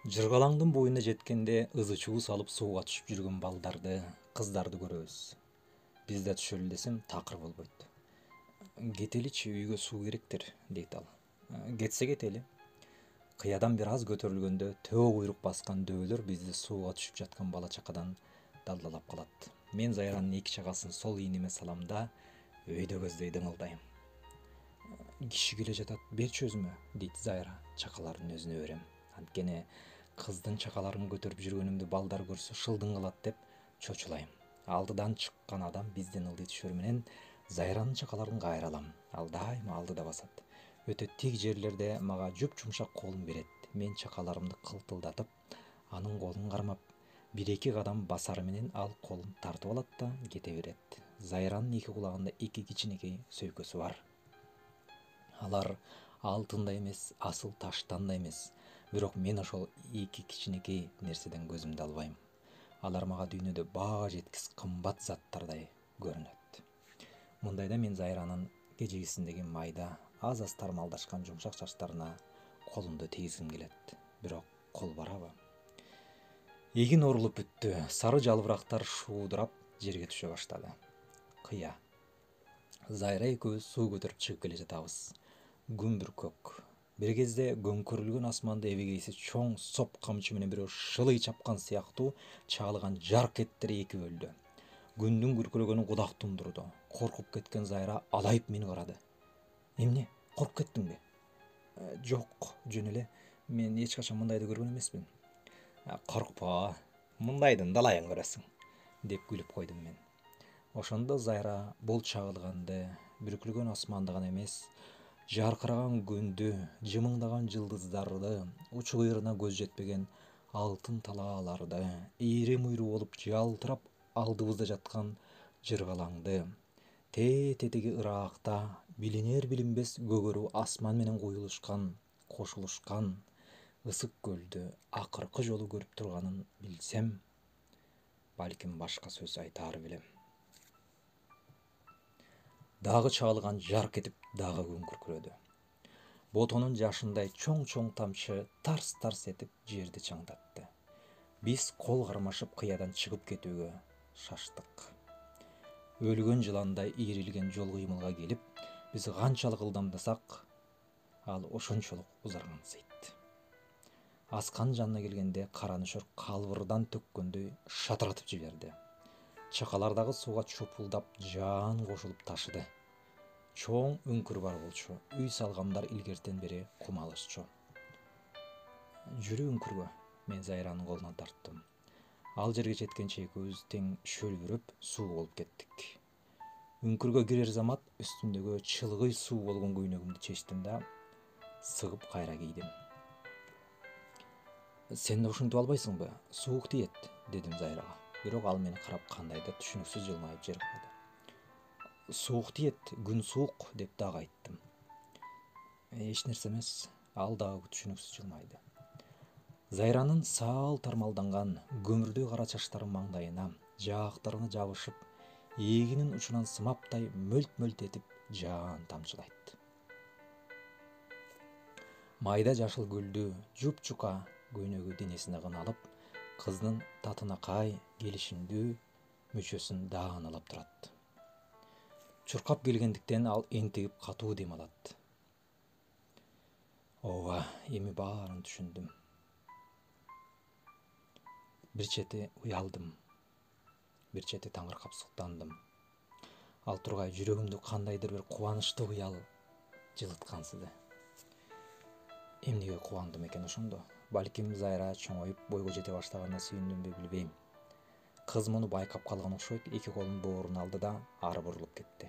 Жыргалаңдын боюна жеткенде ызы чуу салып сууга түшүп жүргөн балдарды, кыздарды көрөбүз. Биз да түшөлү десем такыр болбойт. Кетеличи, үйгө суу керектир, дейт ал. Кетсе кетели. Кыядан бир аз көтөрүлгөндө төө куйрук баскан дөөлөр бизди сууга түшүп жаткан бала чакадан далдалап калат. Мен Зайранын эки чакасын сол ийниме салам да өйдө көздөй дыңылдайм. Киши келе жатат, берчи өзүмө, дейт Зайра чакаларын өзүнө берем. Анткени кыздын чакаларын көтөрүп жүргөнүмдү балдар көрсө шылдың кылат деп чочулайм. Алдыдан чыккан адам бизден ылдый түшөр менен Зайранын чакаларын кайра алам. Ал дайыма алдыда басат. Өтө тиг жерлерде мага жуп-жумшак колун берет. Мен чакаларымды кылтылдатып, анын колун кармап, бир-эки кадам басары менен ал колун тартып алат да кете берет. Зайранын эки кулагында эки кичинекей сөйкөсү бар. Алар алтындай эмес, асыл таштан да эмес. Бирок мен ошол эки кичинекей нерседен көзүмдү албайм. Алар мага дүйнөдө баага жеткис кымбат заттардай көрүнөт. Мындайда мен Зайранын кежегисиндеги майда, аз-аз тармалдашкан жумшак чачтарына колумду тийгизгим келет. Бирок кол барабы? Эгин орулуп бүттү. Сары жалбырактар шуудурап жерге түшө баштады. Кыя. Зайра экөөбүз суу көтөрүп чыгып келе жатабыз. Күн бүркөк. Бир кезде көңкүрүлгөн асманды эбегейси чоң соп камчы менен бирөө шылый чапкан сыяктуу чаалыган жарк эттер эки бөлдү. Күндүн күркүрөгөнү кудак тундурду. Коркуп кеткен Зайра алайып мени карады. Эмне? Коркуп кеттиңби? Жок, жөн эле. Мен эч качан мындайды көргөн эмесмин. Коркпо, мындайдын далайын көрөсүң, деп күлүп койдум мен. Ошондо Зайра бул чагылганды, бүркүлгөн асманды гана эмес, жаркыраган күндү, жымыңдаган жылдыздарды, учу кыйырына көз жетпеген алтын талааларды, ийри муйру болуп жалтырап алдыбызда жаткан жыргалаңды, тетеги ыраакта билинер билинбес көгөрүү асман менен куюлушкан, кошулушкан ысык көлдү акыркы жолу көрүп турганын билсем, балким башка сөз айтаар белем. Дагы чагылган жарк этип, дагы күн күркүрөдү. Ботонун жашындай чоң-чоң тамчы тарс-тарс этип жерди чаңдатты. Биз кол кармашып кыядан чыгып кетүүгө шаштык. Өлгөн жыландай ийрилген жол кыймылга келип, биз канчалык ылдамдасак, ал ошончолук узаргансыйт. Аскан жанына келгенде кара нөшөр калбырдан төккөндөй шатыратып жиберди. Чакалардагы сууга чупулдап жаан кошулуп ташыды. Чоң үңкүр бар болчу. Үй салгамдар илгертен бери кум алышчу. Жүрү үңкүргө, мен Зайранын колунан тарттым. Ал жерге жеткенче экөөбүз тең шөлбүрөп суу болуп кеттик. Үңкүргө кирер замат үстүмдөгү чылгый суу болгон көйнөгүмдү чечтим да сыгып кайра кийдим. Сен да ушинтип албайсыңбы? Суук тиет, дедим Зайрага. Бирок ал мени карап кандайдыр түшүнүксүз жылмайып жер койду. Суук тиет, күн суук, деп дагы айттым. Эч нерсе эмес, ал дагы түшүнүксүз жылмайды. Зайранын саал тармалданган көмүрдөй кара чачтары маңдайына, жаактарына жабышып, эгинин учунан сымаптай мөлт-мөлт этип жаан тамчылайт. Майда жашыл гүлдү жуп-жука көйнөгү денесине кыналып, кыздын татынакай, келишимдүү мүчөсүн даанылап турат. Чуркап келгендиктен ал энтигип катуу дем алат. Ооба, эми баарын түшүндүм. Бир чети уялдым, бир чети таңыркап суктандым. Ал тургай жүрөгүмдү кандайдыр бир кубанычтуу уял жылыткансыды. Эмнеге кубандым экен ошондо? Балким Зайра чоңоюп бойго жете баштаганына сүйүндүмбү, билбейм. Кыз муну байкап калган окшойт, эки колун бооруна алды да ары бурулуп кетти.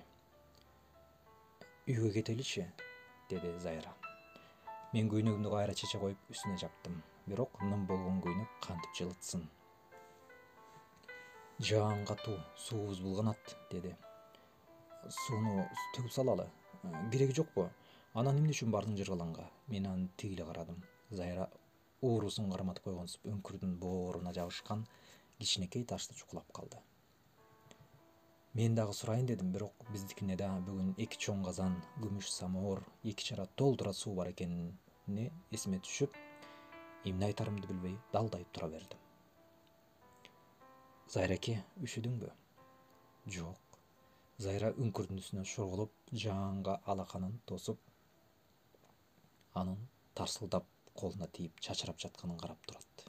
Үйгө кетеличи, деди Зайра. Мен көйнөгүмдү кайра чече коюп үстүнө жаптым. Бирок ным болгон көйнөк кантип жылытсын? Жаан катуу, суубуз булганат, деди. Сууну төгүп салалы. Кереги жокпу? Анан эмне үчүн бардың жыргалаңга? Мен аны тигиле карадым. Зайра уурусун карматып койгонсуп үңкүрдүн бооруна жабышкан кичинекей ташты чукулап калды. Мен дагы сурайын дедим, бирок биздикине да бүгүн эки чоң казан, күмүш самовар, эки чара толтура суу бар экени эсиме түшүп, эмне айтарымды билбей далдайып тура бердим. Зайра эке, үшүдүңбү? Жок. Зайра үңкүрдүн үстүнө шорголоп, жаанга алаканын тосуп, анын тарсылдап колуна тийип чачырап жатканын карап турат.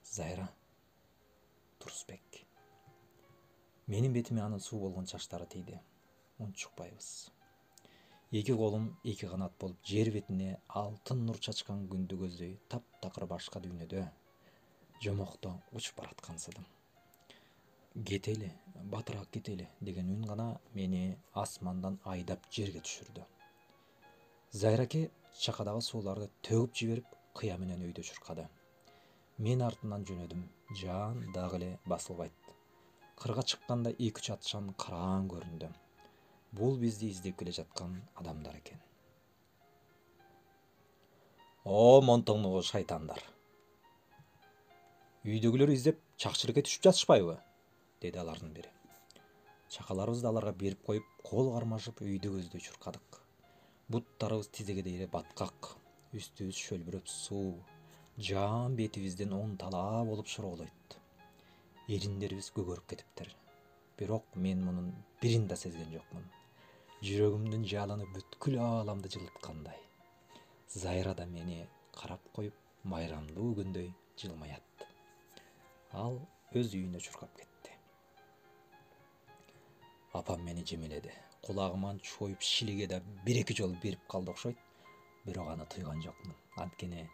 Зайра, Турусбек. Менин бетиме анын суу болгон чачтары тийди. Унчукпайбыз. Эки колум эки канат болуп жер бетине алтын нур чачкан күндү көздөй таптакыр башка дүйнөдө, жомокто учуп бараткансыдым. Кетели, батыраак кетели деген үн гана мени асмандан айдап жерге түшүрдү. Зайра эке чакадагы сууларды төгүп жиберип, кыя менен өйдө чуркады. Мен артынан жөнөдүм. Жаан дагы эле басылбайт. Кырга чыкканда 2-3 атшан караан көрүндү. Бул бизди издеп келе жаткан адамдар экен. О, монтоңнугу шайтандар. Үйдөгүлөр издеп чакчырыкка түшүп жатышпайбы? Деди алардын бири. Чакаларыбызды аларга берип коюп, кол кармашып үйдө көздөй чуркадык. Буттарыбыз тизегедей баткак, үстүбүз шөлбүрөп суу, жаан бетибизден талаа болуп шорголойт. Эриндерибиз көгөрүп кетиптир. Бирок мен мунун бирин да сезген жокмун. Жүрөгүмдүн жалыны бүткүл ааламды жылыткандай. Зайра да мени карап коюп, майрамдуу күндөй жылмаят. Ал өз үйүнө чуркап кетти. Апам мени жемеледи. Кулагыман чоюп шилиге да 1-2 жол берип калды окшойт. Бирок аны тыйган жокмун. Анткени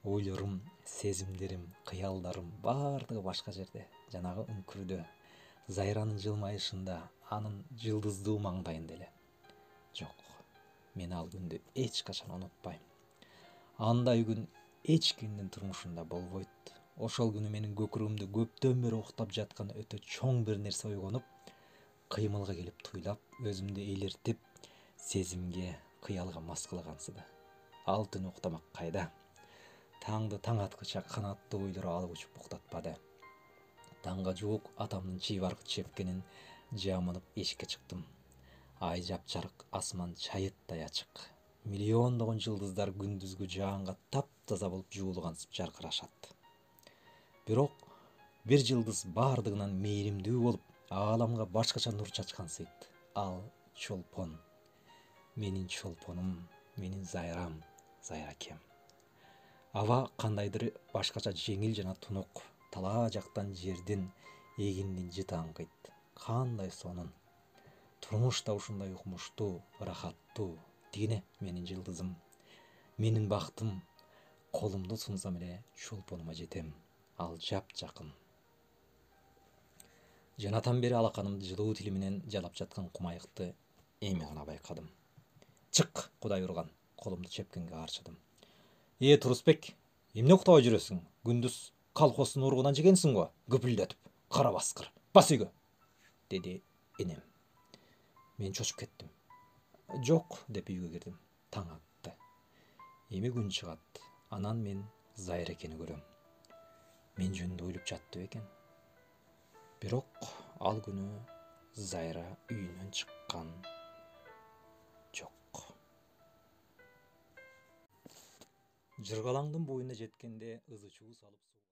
ойлорум, сезимдерим, кыялдарым бардыгы башка жерде, жанагы үңкүрдө, Зайранын жылмайышында, анын жылдыздуу маңдайында эле. Жок, мен ал күндү эч качан унутпайм. Андай күн эч кимдин турмушунда болбойт. Ошол күнү менин көкүрөгүмдө көптөн бери уктап жаткан өтө чоң бир нерсе ойгонуп, кыймылга келип туйлап, өзүмдү элертип, сезимге, кыялга мас кылгансыды. Ал түнү уктамак кайда? Таңды таң аткыча канаттуу ойлор алып учуп уктатпады. Таңга жуук атамдын чыйбаркыт чепкенин жамынып эшикке чыктым. Ай жапжарык, асман чайыттай ачык. Миллиондогон жылдыздар күндүзгү жаанга таптаза болуп жуулгансып жаркырашат. Бирок бир жылдыз бардыгынан мээримдүү болуп, ааламга башкача нур чачкансыйт. Ал чолпон. Менин чолпонум, менин Зайрам, Зайра экем. Аба кандайдыр башкача жеңил жана тунук, талаа жактан жердин, эгиндин жыты аңкыйт. Кандай сонун. Турмуш да ушундай укмуштуу, ырахаттуу. Тигине менин жылдызым, менин бактым. Колумду сунсам эле чолпонума жетем. Ал жапжакын. Жанатан бери алаканымды жылуу тили менен жалап жаткан кумайыкты эми гана байкадым. Чык, Кудай урган. Колумду чепкенге карчыдым. Турусбек, эмне уктабай жүрөсүң? Күндүз колхоздун ургунан жегенсиң го, гүпүлдөтүп. Кара баскыр. Бас үйгө, деди энем. Мен чочуп кеттим. Жок, деп үйгө кирдим. Таң атты. Эми күн чыгат. Анан мен Зайра экени көрөм. Мен жөнүндө ойлоп жатты бекен. Бирок ал күнү Зайра үйүнөн чыккан жок. Жыргалаңдын боюна жеткенде ызы чуу салып